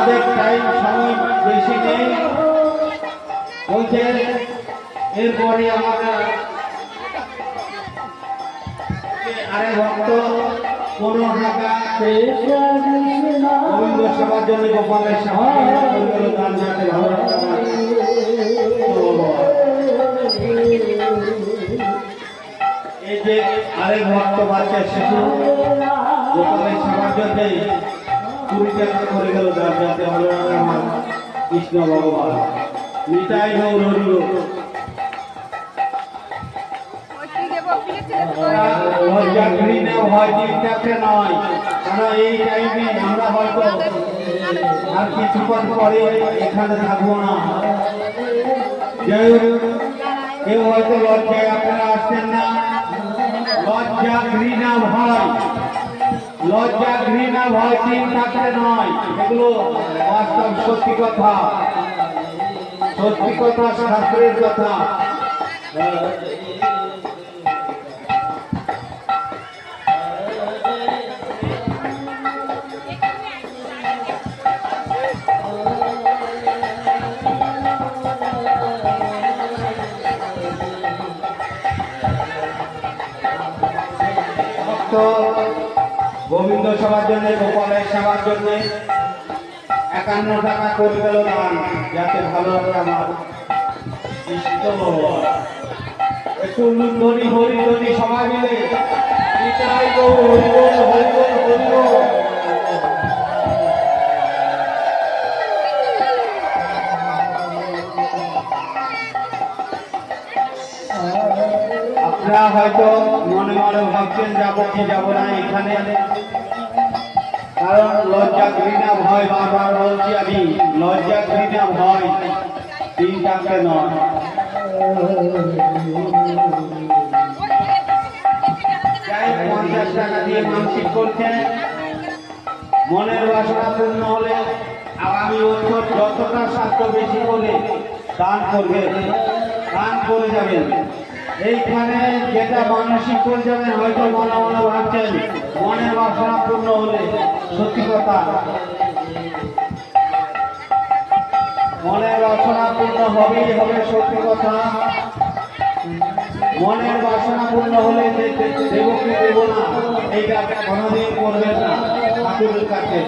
আমাদের টাইম সময় বেশি নেই বলছে এরপরে আমরা আরে ভক্ত 15 টাকা গোবিন্দ সেবার জন্য গোপালের সেবা দান জানতে ভালো এই যে আরেক ভক্ত বাচ্চা শিশু গোপালের সেবার জন্য 20 টাকা করে গেল দান জানতে ভালো আমার কৃষ্ণ ভগবান নিতাই গৌর হরি লজ্জা ঘৃণা ভয় চিন্তাতে নয় কারণ এই টাইমে আমরা হয়তো আর কিছুক্ষণ পরে এখানে থাকবো না কেউ হয়তো লজ্জায় আপনারা আসছেন না লজ্জা ঘৃণা ভয় চিন্তাতে নয় এগুলো বাস্তব সত্যি কথা শাস্ত্রের কথা গোবিন্দ সেবার জন্য গোপালের সেবার জন্য 51 টাকা করে গেল দান যাতে ভালো হবে আমার কৃষ্ণ ভগবান একটু ধ্বনি হরি ধ্বনি সবাই মিলে নিতাই গৌর হরি বল হরি বল হরি বল আপনারা হয়তো মনে মনে ভাবছেন যাবো কি যাবো না এখানে কারণ লজ্জা ঘৃণা ভয় বারবার বলছি আমি লজ্জা ঘৃণা ভয় 3 টাকা নয় যাই 50 টাকা দিয়ে মানসিক করছেন মনের বাসনা পূর্ণ হলে আগামী বছর যতটা সাধ্য বেশি করে দান করবেন দান করে যাবেন এইখানে যেটা মানসিক করে যাবেন হয়তো মনে মনে ভাবছেন মনের বাসনা পূর্ণ হলে সত্যি কথা মনের বাসনা পূর্ণ হবেই হবে সত্যি কথা মনের বাসনা পূর্ণ হলে দেব কি দেব না এইটা কোনোদিন করবেন না ঠাকুরের কাছে